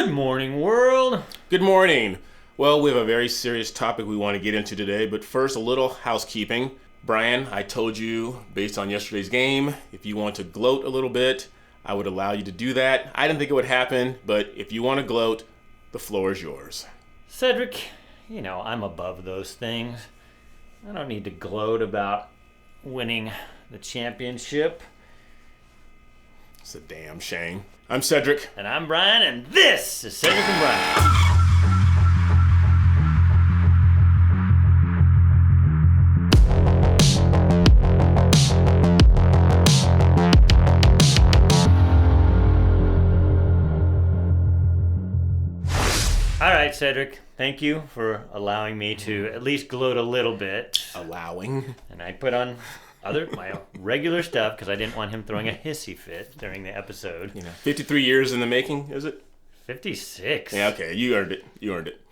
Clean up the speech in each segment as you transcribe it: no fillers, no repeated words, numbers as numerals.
Good morning, world. Good morning. Well, we have a very serious topic we want to get into today, but first, a little housekeeping. Brian, I told you, based on yesterday's game, if you want to gloat a little bit, I would allow you to do that. I didn't think it would happen, but if you want to gloat, the floor is yours. Cedric, you know, I'm above those things. I don't need to gloat about winning the championship. It's a damn shame. I'm Cedric. And I'm Brian, and this is Cedric and Brian. All right, Cedric, thank you for allowing me to at least gloat a little bit. Allowing? And I put on my regular stuff because I didn't want him throwing a hissy fit during the episode. 53 years in the making, is it? 56. Yeah, okay, you earned it.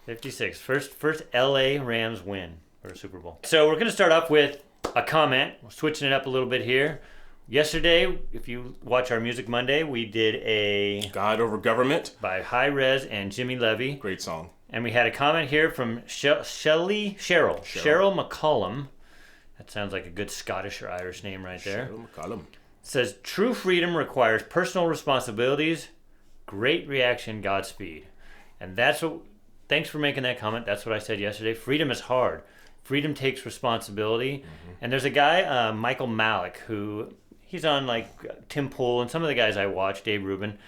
56. First LA Rams win for a Super Bowl. So we're going to start off with a comment. We're switching it up a little bit here. Yesterday, if you watch our Music Monday, we did a God Over Government by High Res and Jimmy Levy. Great song. And we had a comment here from Cheryl McCollum. That sounds like a good Scottish or Irish name right there. Cheryl McCollum. It says, true freedom requires personal responsibilities, great reaction, Godspeed. And thanks for making that comment. That's what I said yesterday. Freedom is hard. Freedom takes responsibility. Mm-hmm. And there's a guy, Michael Malick, who... he's on like Tim Pool and some of the guys I watch, Dave Rubin.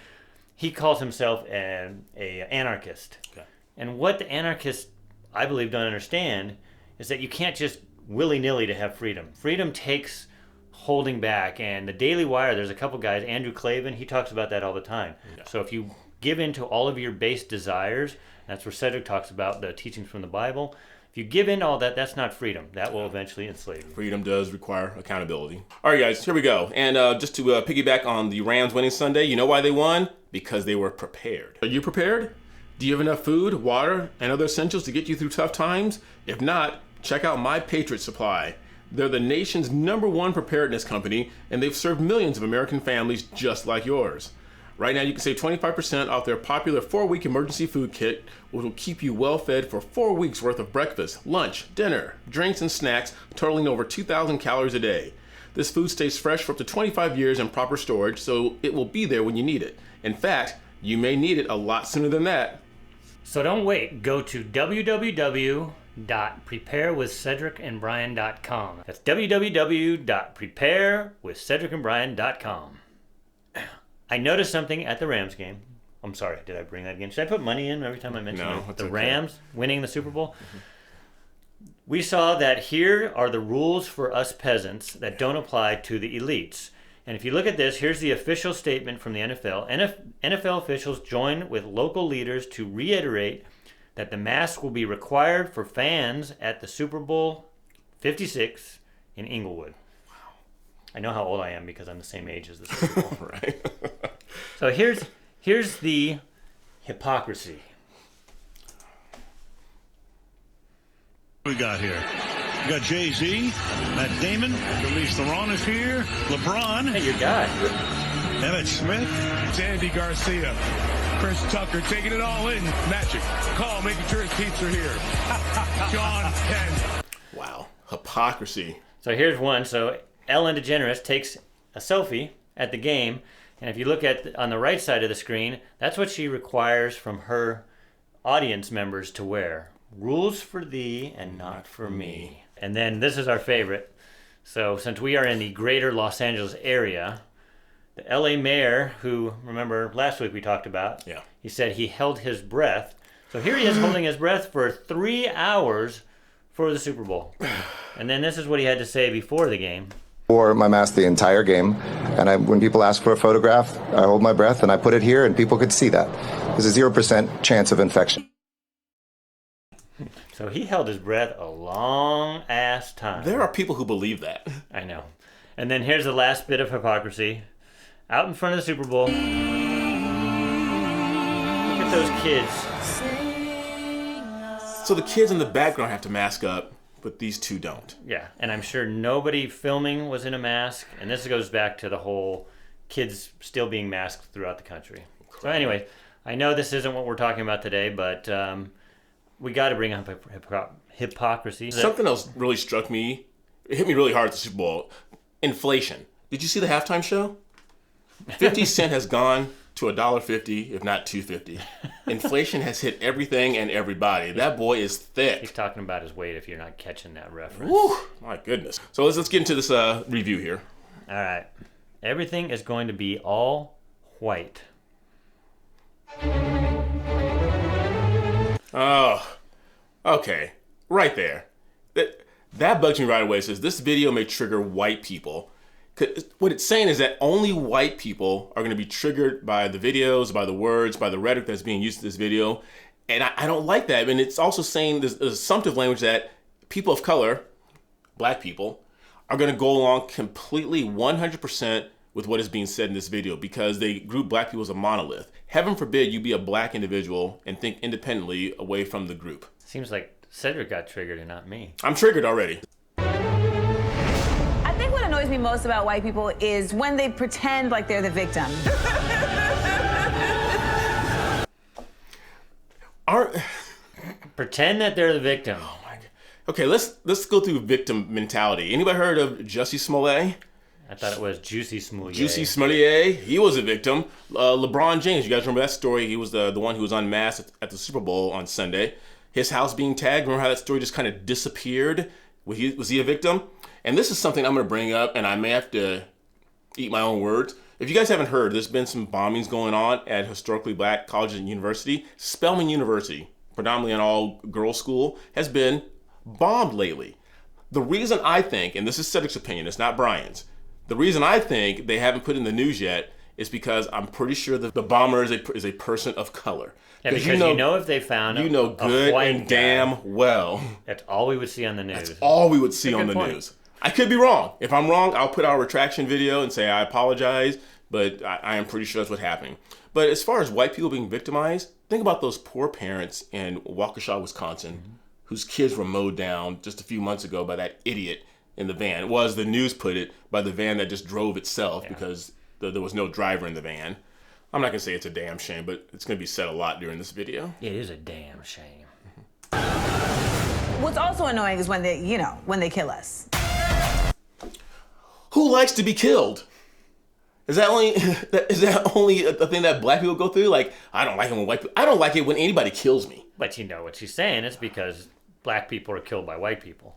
He calls himself an anarchist. Okay. And what the anarchists, I believe, don't understand is that you can't just willy-nilly to have freedom. Freedom takes holding back. And the Daily Wire, there's a couple guys, Andrew Klavan, he talks about that all the time. Yeah. So if you give in to all of your base desires, that's where Cedric talks about the teachings from the Bible. If you give in to all that, that's not freedom. That will eventually enslave you. Freedom does require accountability. All right, guys, here we go. And just to piggyback on the Rams winning Sunday, you know why they won? Because they were prepared. Are you prepared? Do you have enough food, water, and other essentials to get you through tough times? If not, check out My Patriot Supply. They're the nation's #1 preparedness company, and they've served millions of American families just like yours. Right now, you can save 25% off their popular 4-week emergency food kit, which will keep you well fed for 4 weeks worth of breakfast, lunch, dinner, drinks, and snacks, totaling over 2,000 calories a day. This food stays fresh for up to 25 years in proper storage, so it will be there when you need it. In fact, you may need it a lot sooner than that. So don't wait. Go to www.preparewithcedricandbrian.com. That's www.preparewithcedricandbrian.com. I noticed something at the Rams game. I'm sorry, did I bring that again? Should I put money in every time I mention it? The Rams winning the Super Bowl? Mm-hmm. We saw that here are the rules for us peasants that don't apply to the elites. And if you look at this, here's the official statement from the NFL. NFL officials join with local leaders to reiterate that the mask will be required for fans at the Super Bowl 56 in Inglewood. I know how old I am because I'm the same age as the Super Bowl. Right. So here's the hypocrisy. What we got here? We got Jay-Z, Matt Damon, Charlize Theron is here, LeBron. Hey, your guy. Emmett Smith. It's Andy Garcia. Chris Tucker taking it all in. Magic. Call, making sure his peeps are here. John Penn. Wow. Hypocrisy. So here's one. So Ellen DeGeneres takes a selfie at the game, and if you look at on the right side of the screen, that's what she requires from her audience members to wear. Rules for thee and not for me. And then this is our favorite. So since we are in the greater Los Angeles area, the LA mayor, who, remember last week we talked about, he said he held his breath. So here he is holding his breath for 3 hours for the Super Bowl. And then this is what he had to say before the game. Wore my mask the entire game, and when people ask for a photograph, I hold my breath and I put it here, and people could see that. There's a 0% chance of infection. So he held his breath a long ass time. There are people who believe that. I know. And then here's the last bit of hypocrisy. Out in front of the Super Bowl, look at those kids. So the kids in the background have to mask up, but these two don't. Yeah, and I'm sure nobody filming was in a mask. And this goes back to the whole kids still being masked throughout the country. So anyway, I know this isn't what we're talking about today, but we got to bring up hypocrisy. Something else really struck me. It hit me really hard at the Super Bowl. Inflation. Did you see the halftime show? 50 Cent has gone to $1.50, if not $2.50. Inflation has hit everything and everybody. That boy is thick. He's talking about his weight if you're not catching that reference. Woo, my goodness. So let's get into this review here. All right. Everything is going to be all white. Oh, okay. Right there. That bugs me right away. It says this video may trigger white people. What it's saying is that only white people are going to be triggered by the videos, by the words, by the rhetoric that's being used in this video. And I don't like that. And it's also saying this assumptive language that people of color, black people, are going to go along completely 100% with what is being said in this video because they group black people as a monolith. Heaven forbid you be a black individual and think independently away from the group. Seems like Cedric got triggered and not me. I'm triggered already. I think what annoys me most about white people is when they pretend like they're the victim. Pretend that they're the victim. Oh my God. Okay, let's go through victim mentality. Anybody heard of Jussie Smollett? I thought it was Juicy Smollett. Juicy Smollett, he was a victim. LeBron James, you guys remember that story? He was the one who was unmasked at the Super Bowl on Sunday. His house being tagged. Remember how that story just kind of disappeared? Was he a victim? And this is something I'm going to bring up, and I may have to eat my own words. If you guys haven't heard, there's been some bombings going on at historically black colleges and university. Spelman University, predominantly an all-girls school, has been bombed lately. The reason I think, and this is Cedric's opinion, it's not Brian's, the reason I think they haven't put in the news yet is because I'm pretty sure that the bomber is a person of color. Yeah, because you know if they found good and damn well. That's all we would see on the news. That's all we would see on the point. news. I could be wrong. If I'm wrong, I'll put out a retraction video and say I apologize, but I am pretty sure that's what's happening. But as far as white people being victimized, think about those poor parents in Waukesha, Wisconsin, whose kids were mowed down just a few months ago by that idiot in the van. It was, the news put it, by the van that just drove itself because there was no driver in the van. I'm not going to say it's a damn shame, but it's going to be said a lot during this video. It is a damn shame. What's also annoying is when they kill us. Who likes to be killed? Is that only a thing that black people go through? Like, I don't like it when white people, I don't like it when anybody kills me. But you know what she's saying. It's because black people are killed by white people.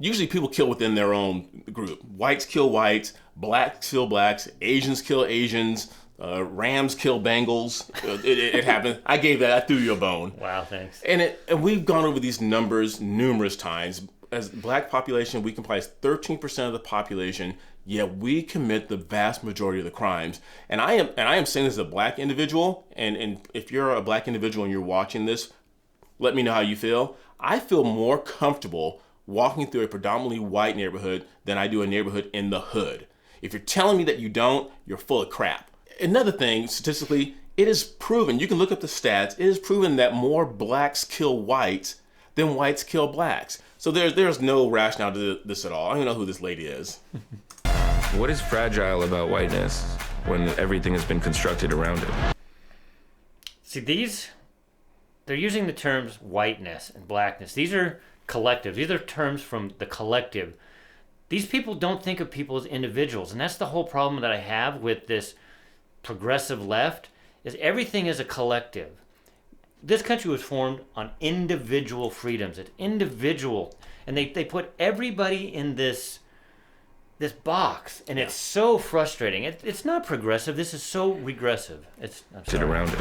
Usually people kill within their own group. Whites kill whites, blacks kill blacks, Asians kill Asians, Rams kill Bengals. It happened. I threw you a bone. Wow, thanks. And we've gone over these numbers numerous times. As black population, we comprise 13% of the population, yet we commit the vast majority of the crimes. And I am saying this as a black individual, and if you're a black individual and you're watching this, let me know how you feel. I feel more comfortable walking through a predominantly white neighborhood than I do a neighborhood in the hood. If you're telling me that you don't, you're full of crap. Another thing, statistically, it is proven, you can look up the stats, it is proven that more blacks kill whites than whites kill blacks. So there's no rationale to this at all. I don't know who this lady is. What is fragile about whiteness when everything has been constructed around it? See, they're using the terms whiteness and blackness. These are collectives. These are terms from the collective. These people don't think of people as individuals. And that's the whole problem that I have with this progressive left, is everything is a collective. This country was formed on individual freedoms. It's individual. And they put everybody in this box. And it's so frustrating. It's not progressive. This is so regressive. Sit around it.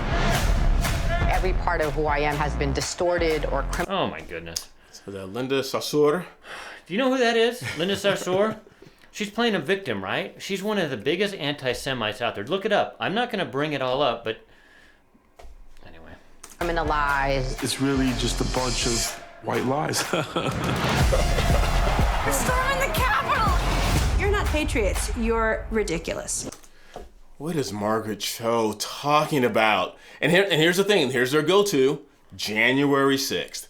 Every part of who I am has been distorted or Oh my goodness. So Linda Sarsour. Do you know who that is? Linda Sarsour? She's playing a victim, right? She's one of the biggest anti-Semites out there. Look it up. I'm not going to bring it all up, but anyway. criminalized. It's really just a bunch of white lies. We're storming the Capitol! You're not patriots. You're ridiculous. What is Margaret Cho talking about? And here's the thing. Here's their go-to. January 6th.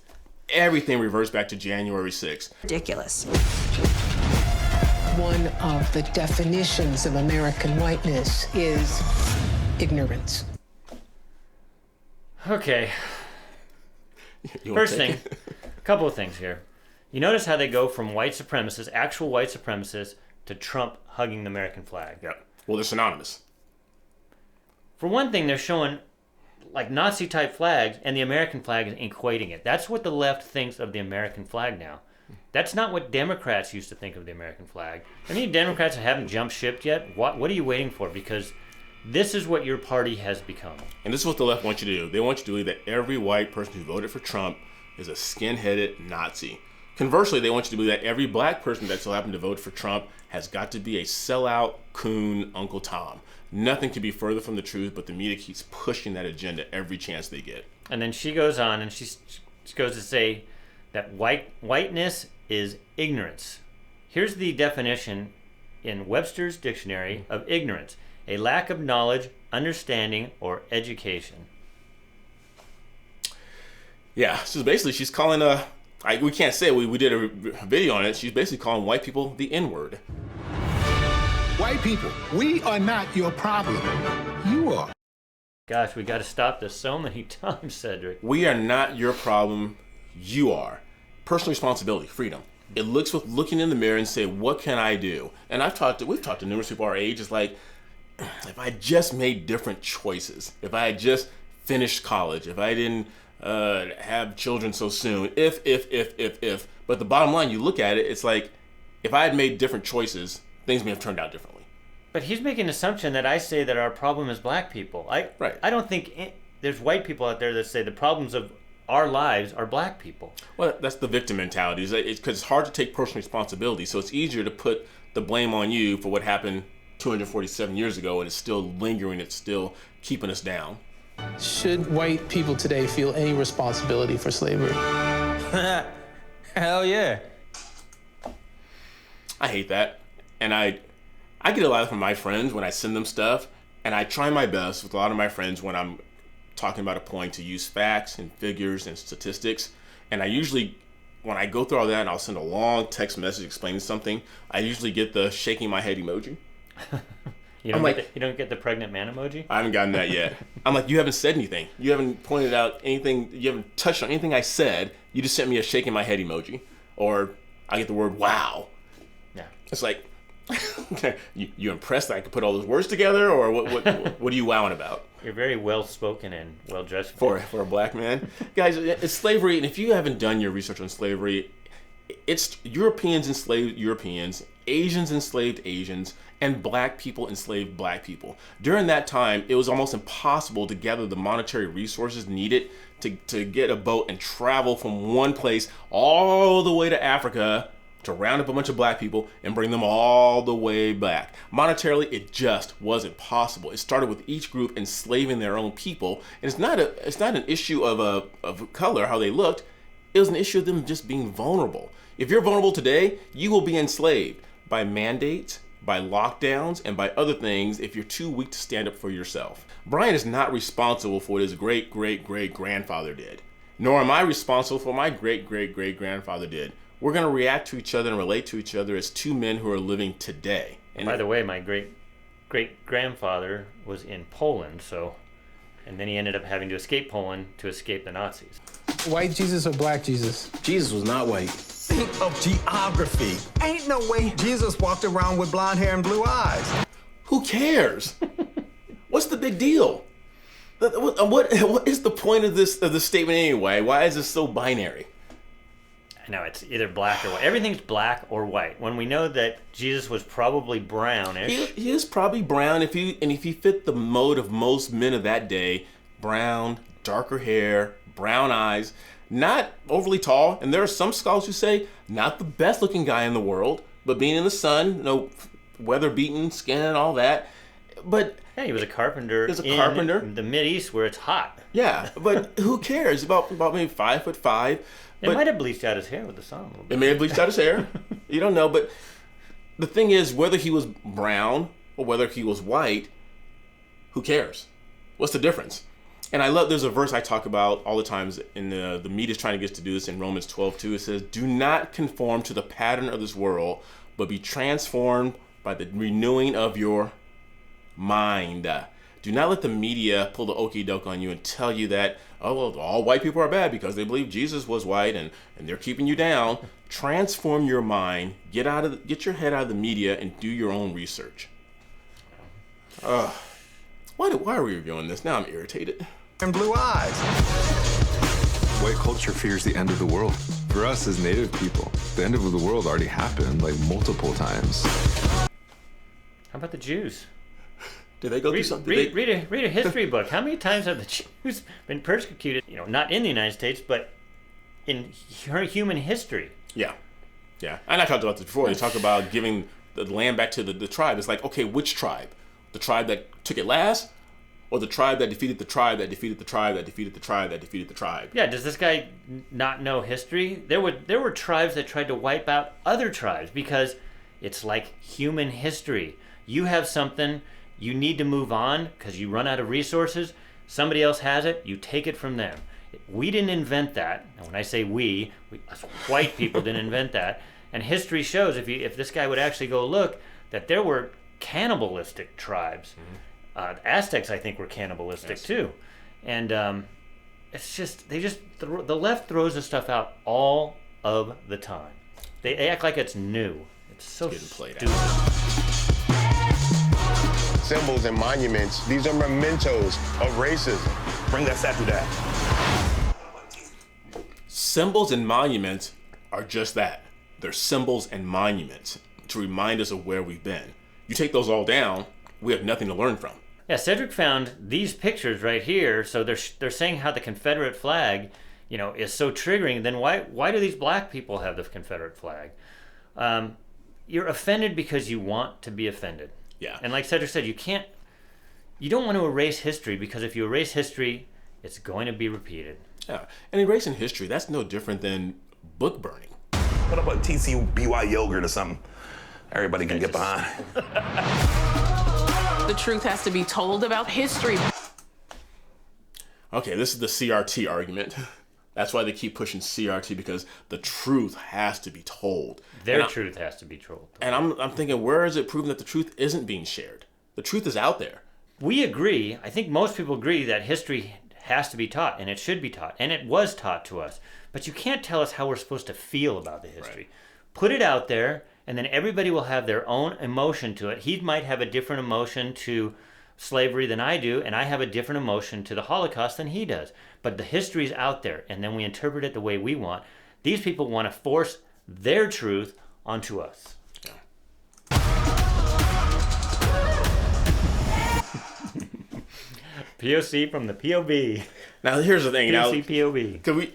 Everything reverts back to January 6th. Ridiculous. One of the definitions of American whiteness is ignorance. Okay. First A couple of things here. You notice how they go from white supremacists, actual white supremacists, to Trump hugging the American flag. Yeah. Well, they're synonymous. For one thing, they're showing like Nazi-type flags, and the American flag is equating it. That's what the left thinks of the American flag now. That's not what Democrats used to think of the American flag. Any Democrats that haven't jumped ship yet, what are you waiting for? Because this is what your party has become. And this is what the left wants you to do. They want you to believe that every white person who voted for Trump is a skin-headed Nazi. Conversely, they want you to believe that every black person that so happened to vote for Trump has got to be a sellout, coon, Uncle Tom. Nothing could be further from the truth, but the media keeps pushing that agenda every chance they get. And then she goes on and she goes to say that whiteness is ignorance. Here's the definition in Webster's Dictionary of ignorance: a lack of knowledge, understanding, or education. Yeah, so basically she's calling we can't say it. We did a video on it. She's basically calling white people the N-word. White people, we are not your problem. You are. Gosh, we got to stop this so many times, Cedric. We are not your problem. You are. Personal responsibility, freedom. It looks with looking in the mirror and say, what can I do? And we've talked to numerous people our age. It's like, if I just made different choices, if I had just finished college, if I didn't have children so soon, if. But the bottom line, you look at it, it's like, if I had made different choices, things may have turned out differently. But he's making an assumption that I say that our problem is black people. I don't think there's white people out there that say the problems of our lives are black people. Well, that's the victim mentality. Because it's hard to take personal responsibility, so it's easier to put the blame on you for what happened 247 years ago, and it's still lingering, it's still keeping us down. Should white people today feel any responsibility for slavery? Hell yeah. I hate that. And I get a lot from my friends when I send them stuff, and I try my best with a lot of my friends when I'm talking about a point to use facts and figures and statistics. And I usually, when I go through all that and I'll send a long text message explaining something, I usually get the shaking my head emoji. You don't get the pregnant man emoji? I haven't gotten that yet. I'm like, you haven't said anything. You haven't pointed out anything. You haven't touched on anything I said. You just sent me a shaking my head emoji. Or I get the word wow. Yeah. It's like, you impressed that I could put all those words together, or what are you wowing about? You're very well spoken and well dressed for a black man. Guys, it's slavery, and if you haven't done your research on slavery, it's Europeans enslaved Europeans, Asians enslaved Asians, and black people enslaved black people. During that time, it was almost impossible to gather the monetary resources needed to get a boat and travel from one place all the way to Africa to round up a bunch of black people and bring them all the way back. Monetarily, it just wasn't possible. It started with each group enslaving their own people, and it's not an issue of color, how they looked. It was an issue of them just being vulnerable. If you're vulnerable today, you will be enslaved by mandates, by lockdowns, and by other things if you're too weak to stand up for yourself. Brian is not responsible for what his great-great-great-grandfather did, nor am I responsible for what my great-great-great-grandfather did. We're going to react to each other and relate to each other as two men who are living today. And by the way, my great-grandfather was in Poland, and then he ended up having to escape Poland to escape the Nazis. White Jesus or black Jesus? Jesus was not white. Think of geography. Ain't no way Jesus walked around with blonde hair and blue eyes. Who cares? What's the big deal? What is the point of this statement anyway? Why is this so binary? No, it's either black or white. Everything's black or white. When we know that Jesus was probably brownish. He is probably brown if he fit the mode of most men of that day. Brown, darker hair, brown eyes, not overly tall. And there are some scholars who say not the best looking guy in the world, but being in the sun, weather beaten skin and all that. But yeah, he was a carpenter. He was a carpenter in the Mideast where it's hot. Yeah, but who cares about maybe 5'5"? It might have bleached out his hair with the sun a little bit. It may have bleached out his hair. You don't know, but the thing is, whether he was brown or whether he was white, who cares? What's the difference? And there's a verse I talk about all the times, and the media is trying to get us to do this in Romans 12:2. It says, do not conform to the pattern of this world, but be transformed by the renewing of your mind. Do not let the media pull the okie doke on you and tell you that, oh, well, all white people are bad because they believe Jesus was white and they're keeping you down. Transform your mind, get your head out of the media and do your own research. Why are we reviewing this? Now I'm irritated. And blue eyes. White culture fears the end of the world. For us as Native people, the end of the world already happened like multiple times. How about the Jews? Did they go through something? Read a history book. How many times have the Jews been persecuted? Not in the United States, but in human history. Yeah. And I talked about this before. They talk about giving the land back to the tribe. It's like, okay, which tribe? The tribe that took it last, or the tribe that defeated the tribe that defeated the tribe that defeated the tribe that defeated the tribe? Yeah. Does this guy not know history? There were tribes that tried to wipe out other tribes because it's like human history. You have something. You need to move on because you run out of resources. Somebody else has it. You take it from them. We didn't invent that. And when I say we us white people didn't invent that. And history shows, if this guy would actually go look, that there were cannibalistic tribes. The Aztecs, I think, were cannibalistic too. And it's just, the left throws this stuff out all of the time. They act like it's new. It's so getting played stupid. Symbols and monuments, these are mementos of racism. Bring that statue down. Symbols and monuments are just that. They're symbols and monuments to remind us of where we've been. You take those all down, we have nothing to learn from. Yeah, Cedric found these pictures right here. So they're saying how the Confederate flag, is so triggering. Then why do these black people have the Confederate flag? You're offended because you want to be offended. Yeah. And like Cedric said, you don't want to erase history because if you erase history, it's going to be repeated. Yeah. And erasing history, that's no different than book burning. What about TCBY yogurt or something? Everybody can get behind. The truth has to be told about history. Okay, this is the CRT argument. That's why they keep pushing CRT, because the truth has to be told. Their truth has to be told. And I'm thinking, where is it proven that the truth isn't being shared? The truth is out there. We agree, I think most people agree that history has to be taught, and it should be taught, and it was taught to us. But you can't tell us how we're supposed to feel about the history. Right. Put it out there, and then everybody will have their own emotion to it. He might have a different emotion to slavery than I do, and I have a different emotion to the Holocaust than he does. But the history's out there, and then we interpret it the way we want. These people want to force their truth onto us. POC from the POV. Now here's the thing. POC POV. Cause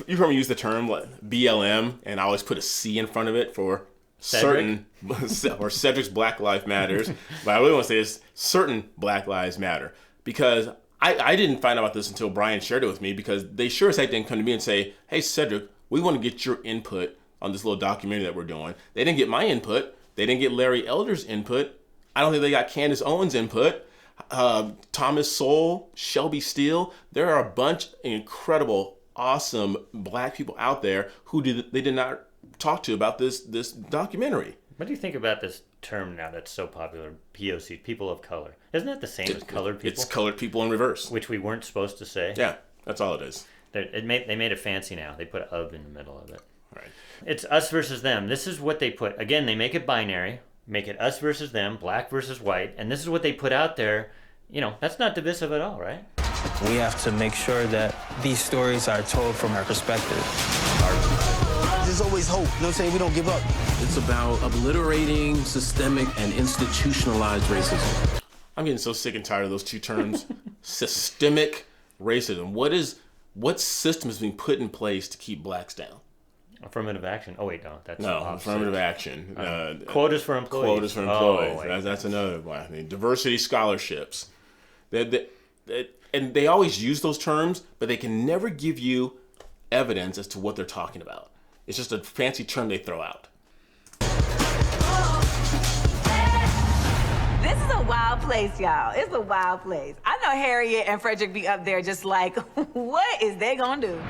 you've heard me use the term BLM, and I always put a C in front of it for certain, or Cedric's Black Lives Matters. But I really want to say is certain Black Lives Matter, because I didn't find out about this until Brian shared it with me, because they sure as heck didn't come to me and say, hey Cedric, we want to get your input on this little documentary that we're doing. They didn't get my input. They didn't get Larry Elder's input. I don't think they got Candace Owens' input. Thomas Sowell, Shelby Steele. There are a bunch of incredible, awesome Black people out there who they did not talk to about this documentary. What do you think about this term now that's so popular, POC, people of color? Isn't that the same as colored people? It's colored people in reverse. Which we weren't supposed to say. Yeah, that's all it is. They made it fancy now. They put "of" in the middle of it. Right. It's us versus them. This is what they put. Again, they make it binary. Make it us versus them, black versus white, and this is what they put out there. That's not divisive at all, right? We have to make sure that these stories are told from our perspective. There's always hope. You know what I'm saying? We don't give up. It's about obliterating systemic and institutionalized racism. I'm getting so sick and tired of those two terms. Systemic racism. What system is being put in place to keep blacks down? Affirmative action. Oh wait, no, that's affirmative action. Quotas for employees. Quotas for employees. That's another one. I mean, diversity scholarships. And they always use those terms, but they can never give you evidence as to what they're talking about. It's just a fancy term they throw out. This is a wild place, y'all. It's a wild place. I know Harriet and Frederick be up there just like, what is they gonna do?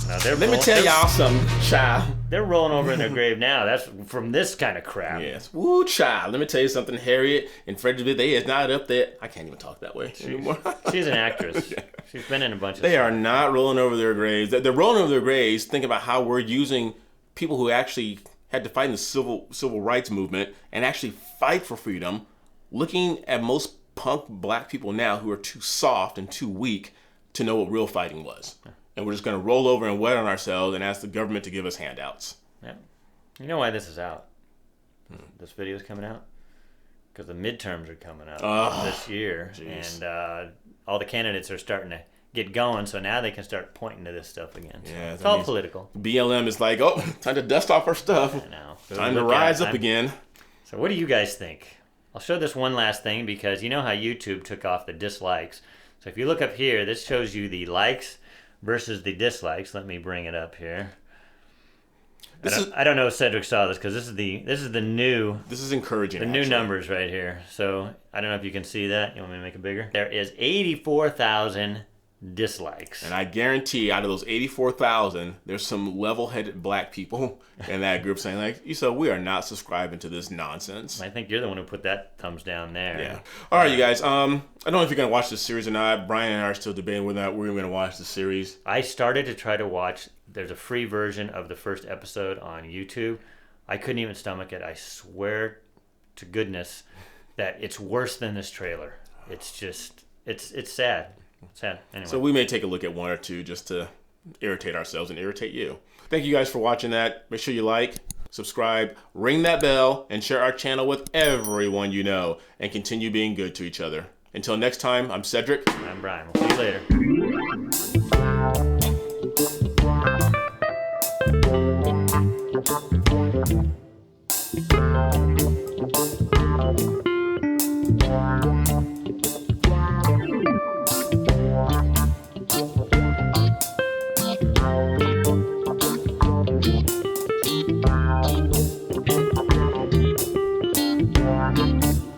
Let me tell y'all something, child. They're rolling over in their grave now. That's from this kind of crap. Yes. Woo, child. Let me tell you something. Harriet and Frederick, they is not up there. I can't even talk that way anymore. She's an actress. Yeah. She's been in a bunch of They stuff. are not rolling over their graves. They're rolling over their graves thinking about how we're using people who actually had to fight in the civil rights movement and actually fight for freedom, looking at most punk black people now who are too soft and too weak to know what real fighting was. And we're just going to roll over and wet on ourselves and ask the government to give us handouts. Yeah. You know why this is out? This video is coming out? Because the midterms are coming up this year. Geez. And all the candidates are starting to get going, so now they can start pointing to this stuff again. So it's all political. BLM is like, oh, time to dust off our stuff. I know. So time to rise up again. So what do you guys think? I'll show this one last thing because you know how YouTube took off the dislikes. So if you look up here, this shows you the likes versus the dislikes. Let me bring it up here. I don't know if Cedric saw this because this is the new. This is encouraging. The new numbers right here. So I don't know if you can see that. You want me to make it bigger? There is 84,000 dislikes. And I guarantee out of those 84,000, there's some level-headed black people in that group saying like, so we are not subscribing to this nonsense. I think you're the one who put that thumbs down there. Yeah. All right, you guys. I don't know if you're going to watch this series or not. Brian and I are still debating whether or not we're going to watch the series. I started to try to watch. There's a free version of the first episode on YouTube. I couldn't even stomach it. I swear to goodness that it's worse than this trailer. It's just, it's sad. Sad. Anyway. So we may take a look at one or two just to irritate ourselves and irritate you. Thank you guys for watching that. Make sure you like, subscribe, ring that bell, and share our channel with everyone you know, and continue being good to each other. Until next time, I'm Cedric. I'm Brian. We'll see you later.